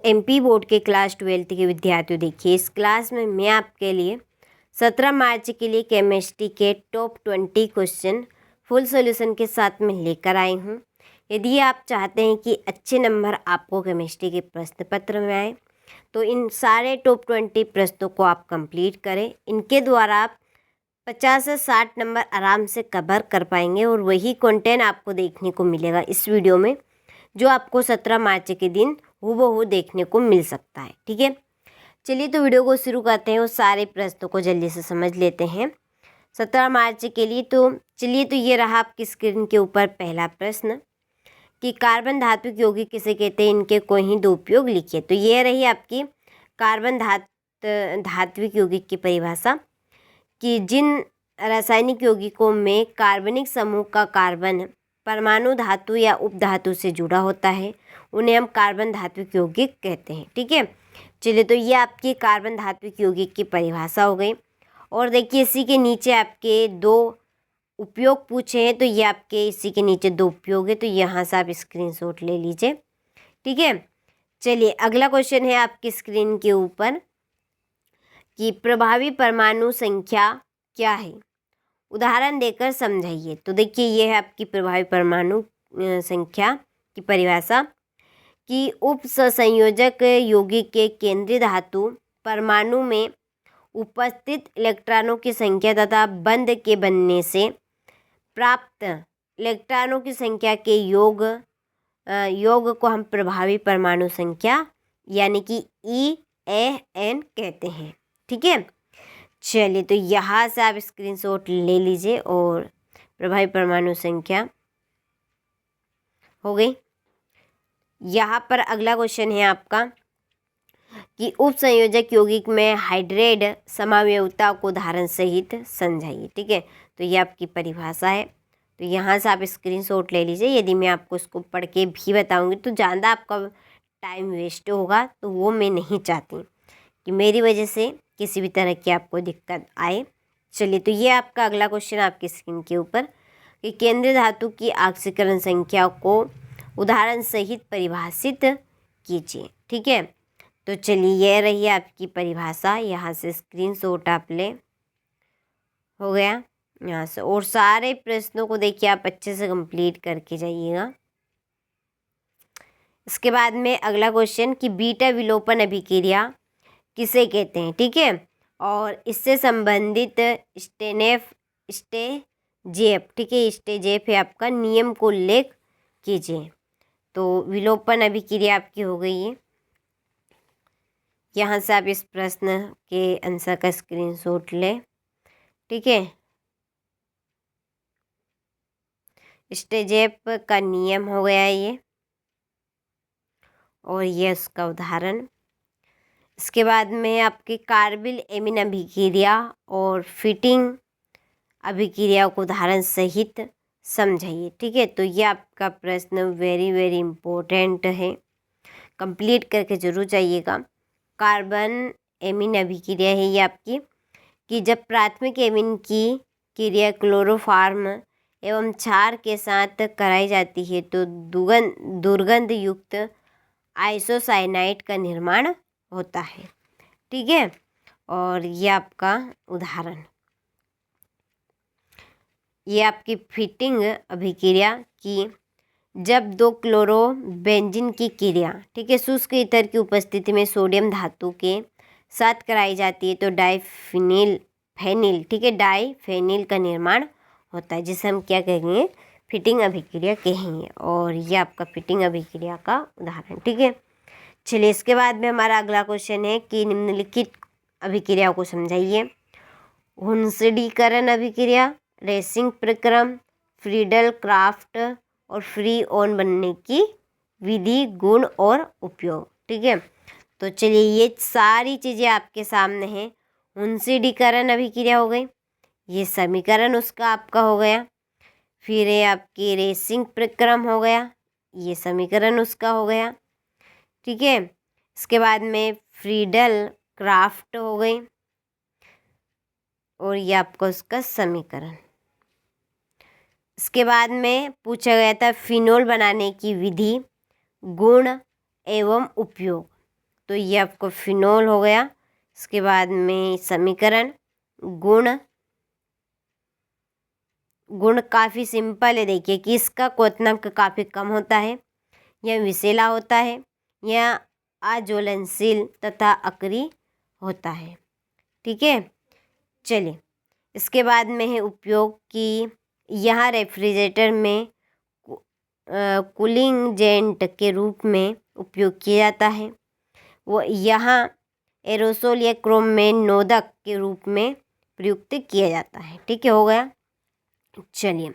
MP board के class 12th के विद्यार्थियों, देखिए इस क्लास में मैं आपके लिए 17 मार्च के लिए केमिस्ट्री के टॉप 20 क्वेश्चन फुल सॉल्यूशन के साथ में लेकर आई हूँ। यदि आप चाहते हैं कि अच्छे नंबर आपको केमिस्ट्री के प्रश्न पत्र में आए तो इन सारे टॉप 20 प्रश्नों को आप कंप्लीट करें। इनके द्वारा आप 50 से 60 नंबर आराम से कवर कर पाएंगे और वही कंटेंट आपको देखने को मिलेगा इस वीडियो में जो आपको 17 मार्च के दिन हूबहू देखने को मिल सकता है। ठीक है, चलिए तो वीडियो को शुरू करते हैं और सारे प्रश्नों को जल्दी से समझ लेते हैं 17 मार्च के लिए। तो चलिए, तो ये रहा आपकी स्क्रीन के ऊपर पहला प्रश्न कि कार्बन धातु यौगिक किसे कहते हैं, इनके कोई ही दो उपयोग लिखिए। तो ये रही आपकी कार्बन धात्विक यौगिक की परिभाषा कि जिन रासायनिक यौगिकों में कार्बनिक समूह का कार्बन परमाणु धातु या उपधातु से जुड़ा होता है उन्हें हम कार्बन धात्विक यौगिक कहते हैं। ठीक है, चलिए तो ये आपकी कार्बन धात्विक यौगिक की परिभाषा हो गई। और देखिए इसी के नीचे आपके दो उपयोग पूछे हैं, तो ये आपके इसी के नीचे दो उपयोग है, तो यहाँ से आप स्क्रीनशॉट ले लीजिए। ठीक है, चलिए अगला क्वेश्चन है आपकी स्क्रीन के ऊपर कि प्रभावी परमाणु संख्या क्या है, उदाहरण देकर समझाइए। तो देखिए ये है आपकी प्रभावी परमाणु संख्या की परिभाषा कि उप संयोजक यौगिक के केंद्रीय धातु परमाणु में उपस्थित इलेक्ट्रॉनों की संख्या तथा बंध के बनने से प्राप्त इलेक्ट्रॉनों की संख्या के योग को हम प्रभावी परमाणु संख्या यानी कि EAN कहते हैं। ठीक है, चलिए तो यहाँ से आप स्क्रीनशॉट ले लीजिए और प्रभावी परमाणु संख्या हो गई। यहाँ पर अगला क्वेश्चन है आपका कि उप संयोजक यौगिक में हाइड्रेट समावयवता को उदाहरण सहित समझाइए। ठीक है, तो ये आपकी परिभाषा है, तो यहाँ से आप स्क्रीनशॉट ले लीजिए। यदि मैं आपको इसको पढ़ के भी बताऊँगी तो ज़्यादा आपका टाइम वेस्ट होगा, तो वो मैं नहीं चाहती कि मेरी वजह से किसी भी तरह की आपको दिक्कत आए। चलिए तो ये आपका अगला क्वेश्चन आपकी स्क्रीन के ऊपर कि केंद्रीय धातु की ऑक्सीकरण संख्या को उदाहरण सहित परिभाषित कीजिए। ठीक है, तो चलिए ये रही आपकी परिभाषा, यहाँ से स्क्रीनशॉट आप ले, हो गया यहाँ से। और सारे प्रश्नों को देखिए आप अच्छे से कंप्लीट करके जाइएगा। इसके बाद में अगला क्वेश्चन कि बीटा विलोपन अभिक्रिया किसे कहते हैं। ठीक है, और इससे संबंधित स्टेजेफ, ठीक है, स्टेजेफ है आपका, नियम को उल्लेख कीजिए। तो विलोपन अभिक्रिया आपकी हो गई है। यहाँ से आप इस प्रश्न के आंसर का स्क्रीनशॉट लें। ठीक है, स्टेजेफ का नियम हो गया ये, और ये उसका उदाहरण। इसके बाद में आपकी कार्बिल एमीन अभिक्रिया और फिटिंग अभिक्रिया को उदाहरण सहित समझाइए। ठीक है, तो ये आपका प्रश्न वेरी वेरी इम्पोर्टेंट है, कंप्लीट करके जरूर जाइएगा। कार्बन एमीन अभिक्रिया है ये आपकी कि जब प्राथमिक एमीन की क्रिया क्लोरोफॉर्म एवं क्षार के साथ कराई जाती है तो दुर्गंध युक्त आइसोसाइनाइड का निर्माण होता है। ठीक है, और ये आपका उदाहरण, ये आपकी फिटिंग अभिक्रिया की जब दो क्लोरो बेंजीन की क्रिया, ठीक है, शुष्क ईथर की उपस्थिति में सोडियम धातु के साथ कराई जाती है तो डाइफेनिल, ठीक है, डाइफेनिल का निर्माण होता है, जिसे हम क्या कहेंगे, फिटिंग अभिक्रिया कहेंगे। और ये आपका फिटिंग अभिक्रिया का उदाहरण। ठीक है, चलिए इसके बाद में हमारा अगला क्वेश्चन है कि निम्नलिखित अभिक्रिया को समझाइए। हुंसडीकरण अभिक्रिया, रेसिंग प्रक्रम, फ्रीडल क्राफ्ट और फ्री ऑन बनने की विधि, गुण और उपयोग। ठीक है, तो चलिए ये सारी चीज़ें आपके सामने हैं। हुंसडीकरण अभिक्रिया हो गई, ये समीकरण उसका आपका हो गया। फिर ये आपकी रेसिंग प्रक्रम हो गया, ये समीकरण उसका हो गया। ठीक है, इसके बाद में फ्रीडल क्राफ्ट हो गई और ये आपका उसका समीकरण। इसके बाद में पूछा गया था फिनोल बनाने की विधि, गुण एवं उपयोग। तो ये आपको फिनोल हो गया। इसके बाद में समीकरण गुण काफ़ी सिंपल है। देखिए कि इसका क्वथनांक काफ़ी कम होता है, यह विषैला होता है, यह अज्वलनशील तथा अक्रिय होता है। ठीक है, चलिए इसके बाद में है उपयोग की यहाँ रेफ्रिजरेटर में कूलिंग एजेंट के रूप में उपयोग किया जाता है। वो यहाँ एरोसोल या क्रोम में नोदक के रूप में प्रयुक्त किया जाता है। ठीक है, हो गया। चलिए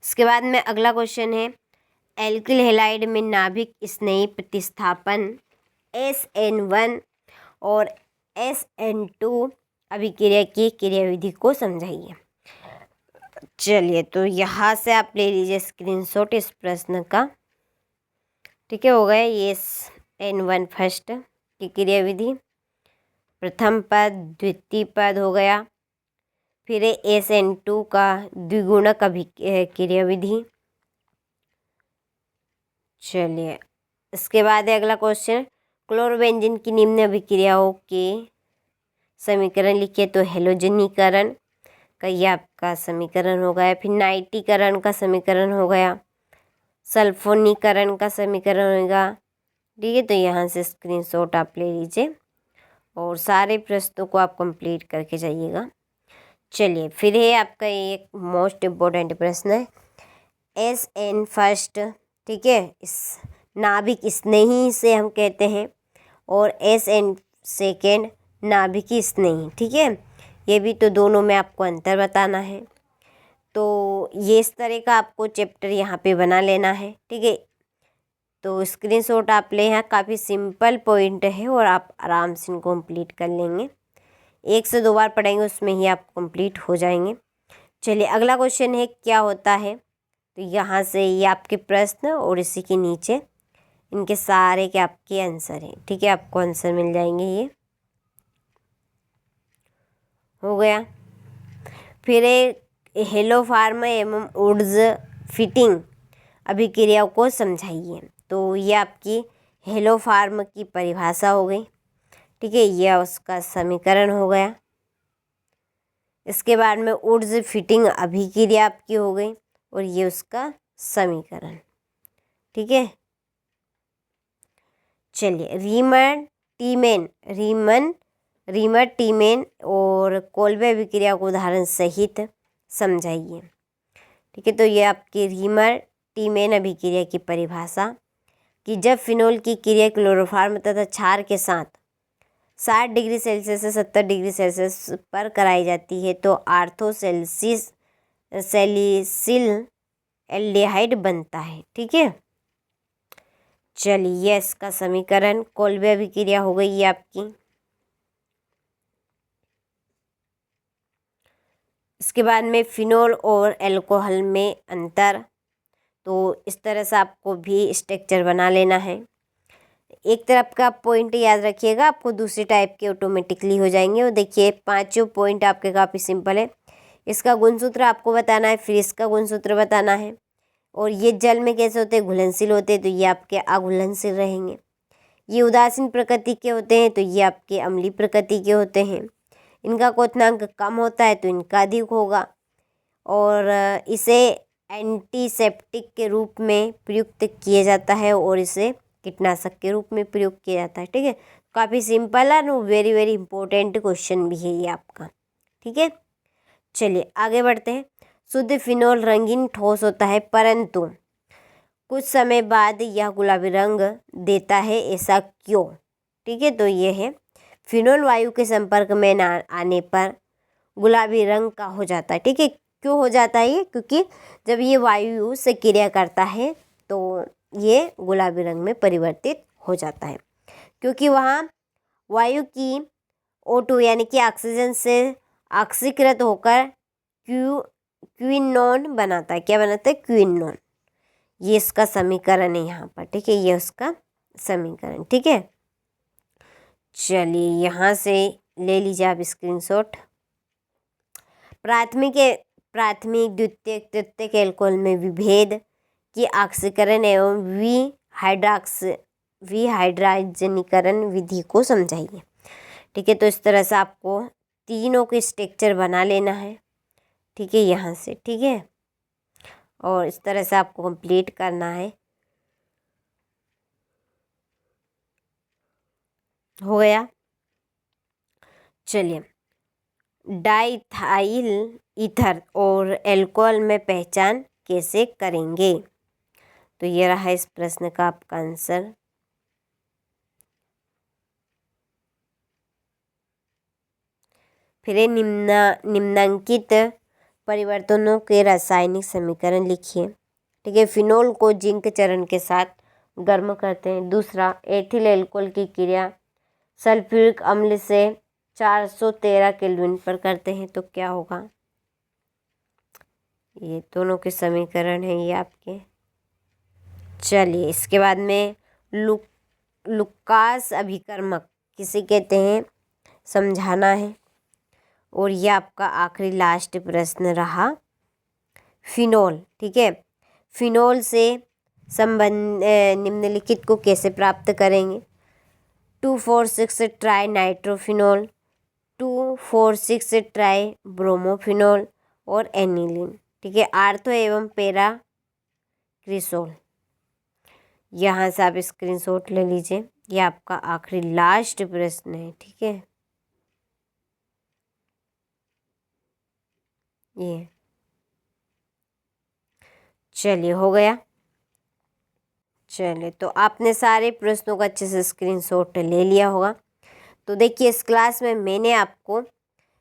इसके बाद में अगला क्वेश्चन है, एल्किल हैलाइड में नाभिक स्नेही प्रतिस्थापन SN1 और SN2 अभिक्रिया की क्रियाविधि को समझाइए। चलिए तो यहाँ से आप ले लीजिए स्क्रीनशॉट इस प्रश्न का। ठीक है, हो गया। ये SN1 फर्स्ट की क्रियाविधि, प्रथम पद द्वितीय पद हो गया। फिर SN2 का द्विगुणक क्रियाविधि। चलिए इसके बाद है अगला क्वेश्चन, क्लोरोबेंजीन की निम्न अभिक्रियाओं के समीकरण लिखिए। तो हेलोजनीकरण का ये आपका समीकरण हो गया। फिर नाइट्रीकरण का समीकरण हो गया, सल्फोनीकरण का समीकरण होगा। ठीक है, तो यहाँ से स्क्रीनशॉट आप ले लीजिए और सारे प्रश्नों को आप कंप्लीट करके जाइएगा। चलिए फिर है आपका एक मोस्ट इम्पोर्टेंट प्रश्न है, SN फर्स्ट। ठीक है, इस नाभिक स्नेही से हम कहते हैं, और SN सेकेंड नाभिकी स्नेही। ठीक है, ये भी तो दोनों में आपको अंतर बताना है। तो ये इस तरह का आपको चैप्टर यहाँ पे बना लेना है। ठीक है, तो स्क्रीनशॉट आप ले, यहाँ काफ़ी सिंपल पॉइंट है और आप आराम से इनको कंप्लीट कर लेंगे। 1 से 2 बार पढ़ेंगे उसमें ही आप कंप्लीट हो जाएंगे। चलिए अगला क्वेश्चन है, क्या होता है। तो यहाँ से ये आपके प्रश्न और इसी के नीचे इनके सारे के आपके आंसर हैं। ठीक है, आपको आंसर मिल जाएंगे। ये हो गया। फिर हेलो फार्म एवं वुड्स फिटिंग अभिक्रियाओं को समझाइए। तो ये आपकी हेलो फार्म की परिभाषा हो गई। ठीक है, यह उसका समीकरण हो गया। इसके बाद में वुड्स फिटिंग अभिक्रिया आपकी हो गई और ये उसका समीकरण। ठीक है, चलिए रीमर टीमेन और कोल्बे अभिक्रिया को उदाहरण सहित समझाइए। ठीक है, तो ये आपकी रीमर टीमेन अभिक्रिया की परिभाषा कि जब फिनोल की क्रिया क्लोरोफॉर्म तथा क्षार के साथ 60 डिग्री सेल्सियस से 70 डिग्री सेल्सियस पर कराई जाती है तो सैलिसिल एल्डिहाइड बनता है। ठीक है, चलिए इसका समीकरण कोल्बे अभिक्रिया हो गई है आपकी। इसके बाद में फिनोल और अल्कोहल में अंतर, तो इस तरह से आपको भी स्ट्रक्चर बना लेना है। एक तरफ का पॉइंट याद रखिएगा, आपको दूसरी टाइप के ऑटोमेटिकली हो जाएंगे। और देखिए पांचों पॉइंट आपके काफ़ी सिंपल है। इसका गुणसूत्र आपको बताना है, फिर इसका गुणसूत्र बताना है, और ये जल में कैसे होते हैं, घुलनशील होते हैं, तो ये आपके अघुलनशील रहेंगे। ये उदासीन प्रकृति के होते हैं तो ये आपके अम्लीय प्रकृति के होते हैं। इनका क्वथनांक कम होता है तो इनका अधिक होगा। और इसे एंटीसेप्टिक के रूप में प्रयुक्त किया जाता है और इसे कीटनाशक के रूप में प्रयोग किया जाता है। ठीक है, काफ़ी सिंपल है, वेरी वेरी इंपॉर्टेंट क्वेश्चन भी है ये आपका। ठीक है, चलिए आगे बढ़ते हैं। शुद्ध फिनोल रंगीन ठोस होता है परंतु कुछ समय बाद यह गुलाबी रंग देता है, ऐसा क्यों। ठीक है, तो ये है फिनोल वायु के संपर्क में न आने पर गुलाबी रंग का हो जाता है। ठीक है, क्यों हो जाता है ये, क्योंकि जब ये वायु से क्रिया करता है तो ये गुलाबी रंग में परिवर्तित हो जाता है, क्योंकि वहाँ वायु की O2 यानी कि ऑक्सीजन से ऑक्सीकृत होकर क्विनोन बनाता है। क्या बनाता है, क्विनोन। ये इसका समीकरण है यहाँ पर। ठीक है, ये उसका समीकरण। ठीक है, चलिए यहाँ से ले लीजिए आप स्क्रीनशॉट। प्राथमिक द्वितीयक तृतीयक एल्कोहल में विभेद की ऑक्सीकरण एवं विहाइड्रोजनीकरण विधि को समझाइए। ठीक है, तो इस तरह से आपको तीनों के स्ट्रक्चर बना लेना है। ठीक है, यहाँ से, ठीक है, और इस तरह से आपको कंप्लीट करना है। हो गया। चलिए, डाइथाइल ईथर और एल्कोहल में पहचान कैसे करेंगे? तो ये रहा इस प्रश्न का आपका आंसर। फिर निम्नांकित परिवर्तनों के रासायनिक समीकरण लिखिए। ठीक है, फिनोल को जिंक चरण के साथ गर्म करते हैं। दूसरा, एथिल एल्कोहल की क्रिया सल्फ्यूरिक अम्ल से 413 केल्विन पर करते हैं, तो क्या होगा? ये दोनों के समीकरण हैं ये आपके। चलिए, इसके बाद में लुकास अभिकर्मक किसे कहते हैं समझाना है। और ये आपका आखिरी लास्ट प्रश्न रहा, फिनोल। ठीक है, फिनोल से संबंध निम्नलिखित को कैसे प्राप्त करेंगे? 2,4,6 ट्राई नाइट्रोफिनोल, 2,4,6 ट्राई ब्रोमोफिनोल और एनिलीन। ठीक है, आर्थो एवं पैरा क्रिसोल। यहाँ से आप स्क्रीनशॉट ले लीजिए। ये आपका आखिरी लास्ट प्रश्न है। ठीक है, ये चलिए, हो गया। चलिए, तो आपने सारे प्रश्नों का अच्छे से स्क्रीनशॉट ले लिया होगा। तो देखिए, इस क्लास में मैंने आपको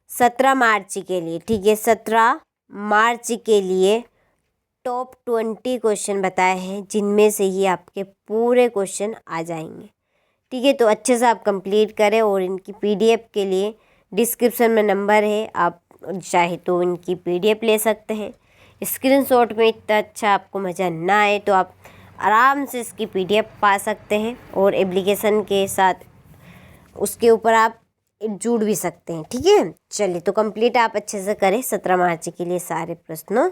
17 मार्च के लिए, ठीक है, 17 मार्च के लिए टॉप 20 क्वेश्चन बताए हैं, जिनमें से ही आपके पूरे क्वेश्चन आ जाएंगे। ठीक है, तो अच्छे से आप कंप्लीट करें। और इनकी पीडीएफ के लिए डिस्क्रिप्शन में नंबर है, आप चाहे तो इनकी पीडीएफ ले सकते हैं। स्क्रीनशॉट में इतना अच्छा आपको मज़ा ना आए तो आप आराम से इसकी पीडीएफ पा सकते हैं और एप्लीकेशन के साथ उसके ऊपर आप जुड़ भी सकते हैं। ठीक है, चलिए, तो कंप्लीट आप अच्छे से करें 17 मार्च के लिए सारे प्रश्नों